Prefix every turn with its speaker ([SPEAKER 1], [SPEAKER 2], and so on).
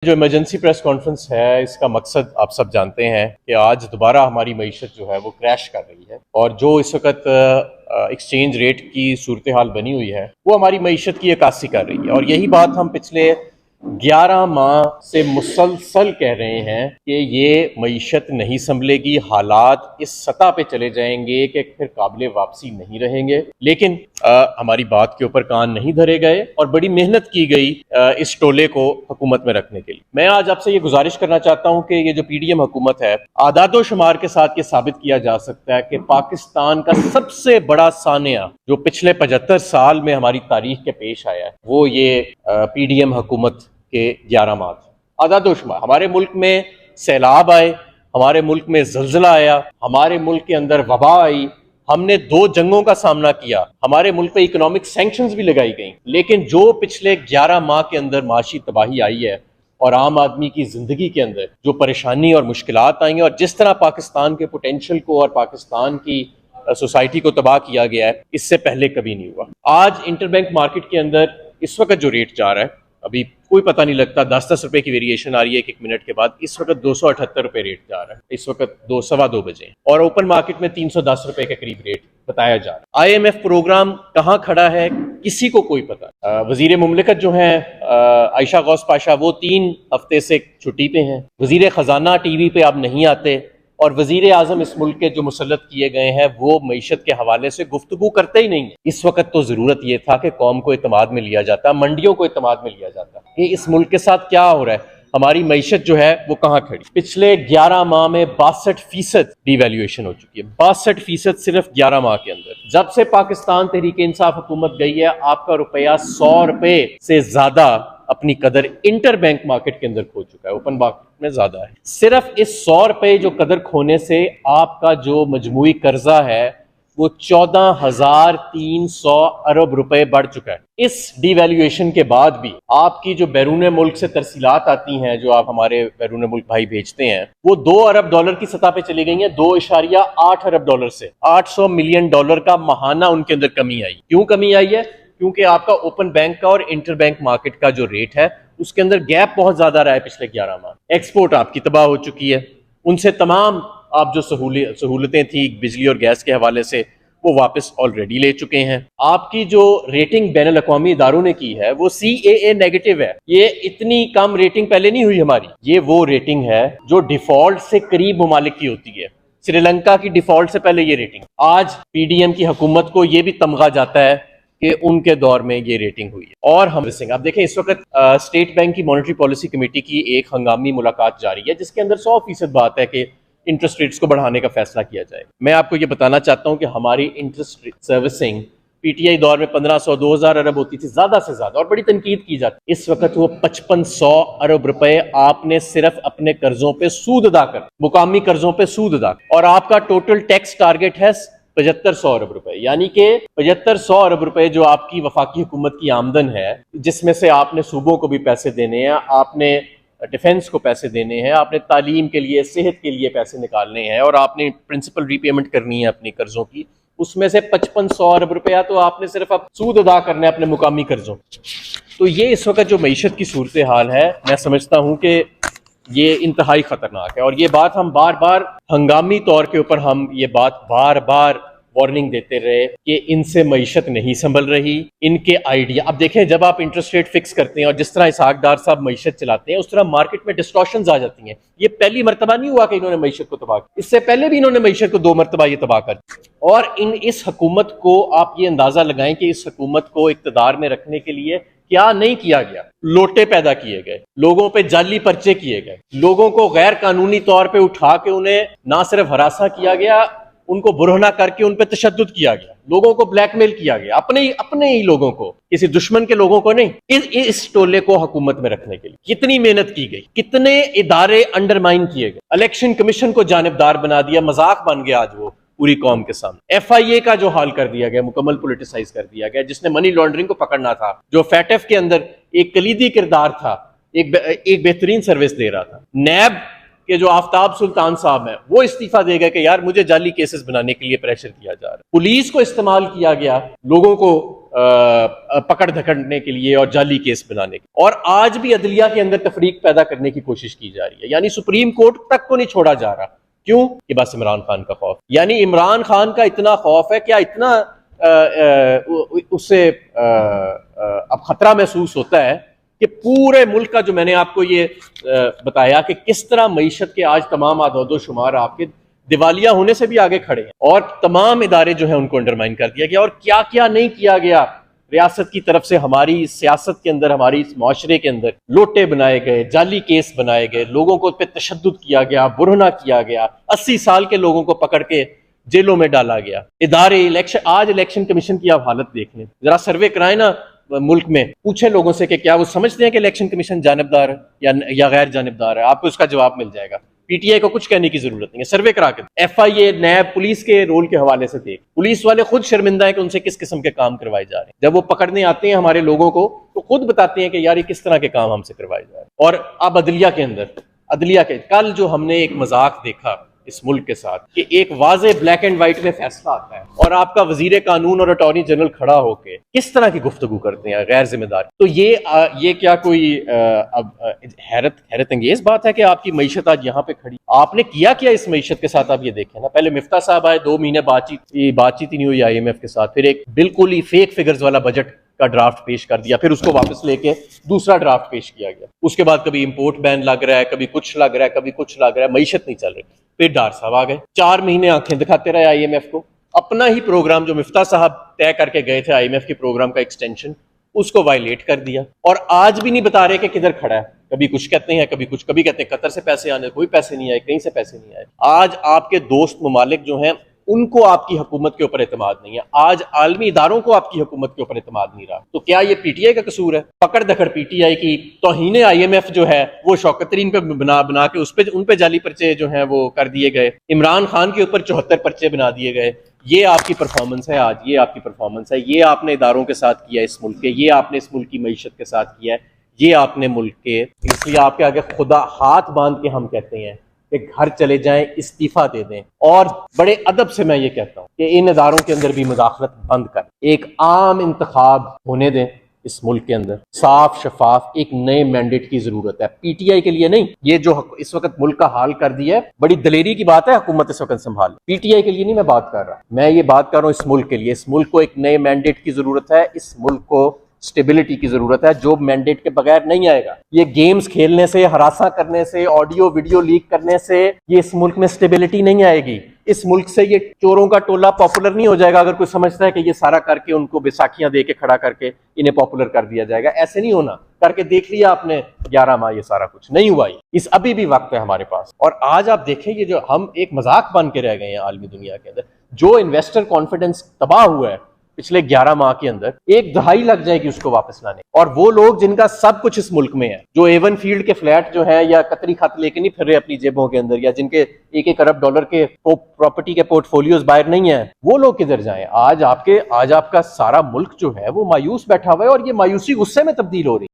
[SPEAKER 1] जो emergency press conference है, इसका मकसद आप सब जानते हैं कि आज दोबारा हमारी मईशत जो है वो क्रैश कर रही है और जो इस वक्त एक्सचेंज रेट की सूरत हाल बनी हुई है वो हमारी मईशत की अक्कासी कर रही है। और यही बात हम पिछले 11 माह से मुसलसल कह रहे हैं कि ये मईशत नहीं संभलेगी, हालात इस सतह पे चले जाएंगे कि फिर काबिले वापसी नहीं रहेंगे। लेकिन हमारी बात के ऊपर कान नहीं धरे गए और बड़ी मेहनत की गई इस टोले को हुकूमत में रखने के लिए। मैं आज आपसे ये गुजारिश करना चाहता हूं कि ये जो पीडीएम हुकूमत है, आदादो शुमार के साथ ये साबित किया जा सकता है कि पाकिस्तान का सबसे बड़ा सानिया जो पिछले 75 साल में हमारी तारीख के पेश आया है वो ये पीडीएम हुकूमत के 11 माह। आदादो शुमार हमारे मुल्क में सैलाब आए, हमारे मुल्क में जल्जला आया, हमारे मुल्क के अंदर वबा आई, हमने 2 जंगों का सामना किया, हमारे मुल्क पे इकोनॉमिक सैंक्शंस भी लगाई गई। लेकिन जो पिछले 11 माह के अंदर माशी तबाही आई है और आम आदमी की जिंदगी के अंदर जो परेशानी और मुश्किलात आई हैं और जिस तरह पाकिस्तान के पोटेंशियल को और पाकिस्तान की सोसाइटी को तबाह किया गया है, इससे पहले कभी नहीं हुआ। आज इंटरबैंक मार्केट के अंदर इस वक्त जो रेट जा रहा है, अभी कोई पता नहीं लगता, 10-10 रुपए की वेरिएशन आ रही है एक मिनट के बाद। इस वक्त 278 रुपए रेट जा रहा है, इस वक्त 2-2:15 बजे, और ओपन मार्केट में 310 रुपए के करीब रेट बताया जा रहा है। IMF प्रोग्राम कहाँ खड़ा है किसी को कोई पता। वजीर मुमलिकत जो है आयशा गौस पाशा, वो 3 हफ्ते से छुट्टी पे हैं। वजीर खजाना टीवी पे अब नहीं आते और वजीर आजम इस मुल्क के जो मुसल्लत किए गए हैं वो मईशत के हवाले से गुफ्तगू करते ही नहीं है। इस वक्त तो जरूरत यह था कि कौम को इत्मीनान में लिया जाता, मंडियों को इत्मीनान में लिया जाता कि इस मुल्क के साथ क्या हो रहा है, हमारी मईशत जो है वो कहाँ खड़ी। पिछले 11 माह में 62% डिवैल्यूएशन हो चुकी है, 62% सिर्फ 11 माह के अंदर। जब से पाकिस्तान तहरीक इंसाफ हुकूमत गई है, आपका रुपया 100 रुपए से ज्यादा अपनी कदर इंटरबैंक मार्केट के अंदर खो चुका है, ओपन मार्केट में ज्यादा है। सिर्फ इस 100 रुपए जो कदर खोने से आपका जो मजमूई कर्जा है वो 14,300 अरब रुपए बढ़ चुका है। इस डिवैल्यूएशन के बाद भी आपकी जो बैरून मुल्क से तरसीलात आती हैं, जो आप हमारे बैरून मुल्क भाई भेजते हैं, वो 2 अरब डॉलर की सतह पे चली गई हैं, 2.8 अरब डॉलर से 800 मिलियन डॉलर का माहाना उनके अंदर कमी आई। क्यों कमी आई है? क्योंकि आपका ओपन बैंक का और इंटरबैंक मार्केट का जो रेट है उसके अंदर गैप बहुत ज्यादा रहा है पिछले 11 माह। एक्सपोर्ट आपकी तबाह हो चुकी है, उनसे तमाम आप जो सहूलतें थी बिजली और गैस के हवाले से वो वापस ऑलरेडी ले चुके हैं। आपकी जो रेटिंग बैनुल अक़वामी इदारों ने की है वो CAA नेगेटिव है। ये इतनी कम रेटिंग पहले नहीं हुई हमारी, ये वो रेटिंग है जो डिफॉल्ट से करीब ममालिक की होती है। श्रीलंका की डिफॉल्ट से पहले ये रेटिंग। आज पीडीएम की हुकूमत को ये भी तमगा जाता है कि उनके दौर में ये रेटिंग हुई है। और हम आप देखें, इस वक्त स्टेट बैंक की मॉनेटरी पॉलिसी कमेटी की एक हंगामी मुलाकात जारी है जिसके अंदर 100% बात है कि इंटरेस्ट रेट्स को बढ़ाने का फैसला किया जाए। मैं आपको ये बताना चाहता हूं कि हमारी इंटरेस्ट सर्विसिंग PTI दौर में 1500-2000 अरब होती थी ज्यादा से ज्यादा, और बड़ी तनकीद की जाती। इस वक्त वो 5500 अरब रुपए आपने सिर्फ अपने कर्जों पे सूद अदा कर, मुकामी कर्जों पे सूद अदा, और आपका टोटल टैक्स टारगेट है 7500 अरब रुपए। यानी कि 7500 अरब रुपए जो आपकी वफाकी हुकूमत की आमदन है, जिसमें से आपने सूबों को भी पैसे देने हैं, आपने डिफेंस को पैसे देने हैं, आपने तालीम के लिए, सेहत के लिए पैसे निकालने हैं, और आपने प्रिंसिपल रीपेमेंट करनी है अपनी कर्जों की, उसमें से 5500 अरब रुपया तो आपने सिर्फ अब सूद अदा करना है अपने मुकामी कर्जों। तो ये इस वक्त जो मईशत की सूरत हाल है, मैं समझता हूं कि ये इंतहाई खतरनाक है। और ये बात हम बार बार हंगामी तौर के ऊपर हम ये बात बार बार वार्निंग देते रहे कि इनसे मईशत नहीं संभल रही, इनके आइडिया। अब देखें, जब आप इंटरेस्ट रेट फिक्स करते हैं और जिस तरह इसहाक डार साहब मईशत चलाते हैं, उस तरह मार्केट में डिस्टॉर्शंस आ जाती हैं। ये पहली मरतबा नहीं हुआ कि इन्होंने मईशत को तबाह किया, इससे पहले भी इन्होंने मईशत को 2 मरतबा ये तबाह कर। और इस हुकूमत को आप ये अंदाजा लगाएं कि इस हुकूमत को इक्तदार में रखने के लिए क्या नहीं किया गया। लोटे पैदा किए गए, लोगों पे जाली पर्चे किए गए, लोगों को गैर कानूनी तौर पे उठा के उन्हें ना सिर्फ हरासा किया गया, उनको बुरहना करके उन पे तशद्दुद किया गया, लोगों को ब्लैकमेल किया गया, अपने ही लोगों को, किसी दुश्मन के लोगों को नहीं। इस टोले को हुकूमत में रखने के लिए कितनी मेहनत की गई, कितने इदारे अंडरमाइन किए गए। इलेक्शन कमीशन को जानिबदार बना दिया, मजाक बन गया आज वो पूरी कौम के सामने। FIA का जो हाल कर दिया गया, मुकम्मल पोलिटिसाइज कर दिया गया, जिसने मनी लॉन्ड्रिंग को पकड़ना था, जो FATF के अंदर एक कलीदी किरदार था, एक बेहतरीन सर्विस दे रहा था। नैब कि जो आफ्ताब सुल्तान साहब हैं वो इस्तीफा दे गए कि यार मुझे जाली केसेस बनाने के लिए प्रेशर किया जा रहा है। पुलिस को इस्तेमाल किया गया लोगों को पकड़ धकड़ने के लिए और जाली केस बनाने के, और आज भी अदलिया के अंदर तफरीक पैदा करने की कोशिश की जा रही है। यानी सुप्रीम कोर्ट तक को नहीं छोड़ा जा रहा। क्यों? कि बस इमरान खान का खौफ। यानी इमरान खान का इतना खौफ है, क्या इतना उससे अब खतरा महसूस होता है कि पूरे मुल्क का, जो मैंने आपको ये बताया कि किस तरह मईशत के आज तमाम आदादोशुमार आपके दिवालिया होने से भी आगे खड़े हैं, और तमाम इदारे जो हैं उनको अंडरमाइन कर दिया गया, और क्या क्या नहीं किया गया रियासत की तरफ से। हमारी सियासत के अंदर, हमारी इस माशरे के अंदर लोटे बनाए गए, जाली केस बनाए गए, लोगों को पे तशद्दुद किया गया, बुरहना किया गया, 80 साल के लोगों को पकड़ के जेलों में डाला गया। इदारे, इलेक्शन, आज इलेक्शन कमीशन की आप हालत देख लें, जरा सर्वे कराए ना मुल्क में, पूछे लोगों से कि क्या वो समझते हैं कि इलेक्शन कमीशन जानिबदार है या गैर जानिबदार है। आपको उसका जवाब मिल जाएगा। पीटीआई को कुछ कहने की जरूरत नहीं है, सर्वे करा के। एफआईए, नैब, पुलिस के रोल के हवाले से देख, पुलिस वाले खुद शर्मिंदा है कि उनसे किस किस्म के काम करवाए जा रहे हैं। जब वो पकड़ने आते हैं हमारे लोगों को तो खुद बताते हैं कि यार ये किस तरह के काम हमसे करवाए जा रहे हैं। और अब अदलिया के अंदर, अदलिया के कल जो हमने एक मजाक देखा इस मुल्क के साथ कि एक वाज़े ब्लैक एंड व्हाइट में फैसला आता है और आपका वजीर कानून और अटॉर्नी जनरल खड़ा होकर किस तरह की गुफ्तगू करते हैं गैर जिम्मेदार। तो ये क्या कोई अब हैरत अंगेज बात है कि आपकी मईशत आज यहाँ पे खड़ी। आपने किया क्या इस मईशत के साथ? आप ये देखें ना, पहले मिफ्ता साहब आए, 2 महीने बातचीत ही नहीं हुई IMF के साथ, फिर एक बिल्कुल ही फेक फिगर्स वाला बजट का ड्राफ्ट पेश कर दिया, फिर उसको वापस लेके दूसरा ड्राफ्ट पेश किया गया। उसके बाद कभी इंपोर्ट बैन लग रहा है, कभी कुछ लग रहा है, कभी कुछ लग रहा है, मईशत नहीं चल रही। फिर डार साहब आ गए, 4 महीने आंखें दिखाते रहे IMF को। अपना ही प्रोग्राम जो मिफ्ता साहब तय करके गए थे IMF के प्रोग्राम का एक्सटेंशन, उसको वायलेट कर दिया, और आज भी नहीं बता रहे कि किधर खड़ा है। कभी कुछ कहते हैं, कभी कुछ, कभी कहते हैं कतर से पैसे आने, कोई पैसे नहीं आए, कहीं से पैसे नहीं आए। आज आपके दोस्त ममालिक जो हैं उनको आपकी हुकूमत के ऊपर एतमाद नहीं है, आज आलमी इदारों को आपकी हुकूमत के ऊपर एतमाद नहीं रहा। तो क्या ये पीटीआई का कसूर है? पकड़ दकड़ पीटीआई की, तौहीन IMF जो है वो शौकत तरीन पे बना के उन पे जाली पर्चे जो हैं वो कर दिए गए। इमरान खान के ऊपर 74 पर्चे बना दिए गए। ये आपकी परफॉर्मेंस है आज, ये आपकी परफॉर्मेंस है। ये आपने इदारों के साथ किया इस मुल्क के, ये आपने इस मुल्क की मईशत के साथ किया है, ये आपने मुल्क के। इसलिए आपके आगे खुदा हाथ बांध के हम कहते हैं कि घर चले जाएं, इस्तीफा दे दें। और बड़े अदब से मैं ये कहता हूं कि इन इदारों के अंदर भी मुदाखलत बंद कर, एक आम इंतखाब होने दें इस मुल्क के अंदर, साफ शफाफ एक नए मैंडेट की जरूरत है, पीटीआई के लिए नहीं। ये जो इस वक्त मुल्क का हाल कर दिया है, बड़ी दलेरी की बात है हुकूमत इस वक्त संभाल। पीटीआई के लिए नहीं मैं बात कर रहा, मैं ये बात कर रहा हूं इस मुल्क के लिए। इस मुल्क को एक नए मैंडेट की जरूरत है, इस मुल्क को स्टेबिलिटी की जरूरत है, जो मैंडेट के बगैर नहीं आएगा। ये गेम्स खेलने से, हरासा करने से, ऑडियो वीडियो लीक करने से ये इस मुल्क में स्टेबिलिटी नहीं आएगी। इस मुल्क से ये चोरों का टोला पॉपुलर नहीं हो जाएगा अगर कोई समझता है कि ये सारा करके उनको बैसाखियां दे के खड़ा करके इन्हें पॉपुलर कर दिया जाएगा। ऐसे नहीं होना। करके देख लिया आपने 11 माह, ये सारा कुछ नहीं हुआ। इस अभी भी वक्त है हमारे पास। और आज आप देखें, ये जो हम एक मजाक बन के रह गए हैं आलमी दुनिया के अंदर, जो इन्वेस्टर कॉन्फिडेंस तबाह हुआ है पिछले 11 माह के अंदर, 1 दहाई लग जाएगी उसको वापस लाने। और वो लोग जिनका सब कुछ इस मुल्क में है, जो एवन फील्ड के फ्लैट जो है या कतरी खत लेके नहीं फिर रहे अपनी जेबों के अंदर, या जिनके 1-1 अरब डॉलर के प्रॉपर्टी के पोर्टफोलियोज बाहर नहीं है, वो लोग किधर जाएं? आज आपका सारा मुल्क जो है वो मायूस बैठा हुआ है, और ये मायूसी गुस्से में तब्दील हो रही है।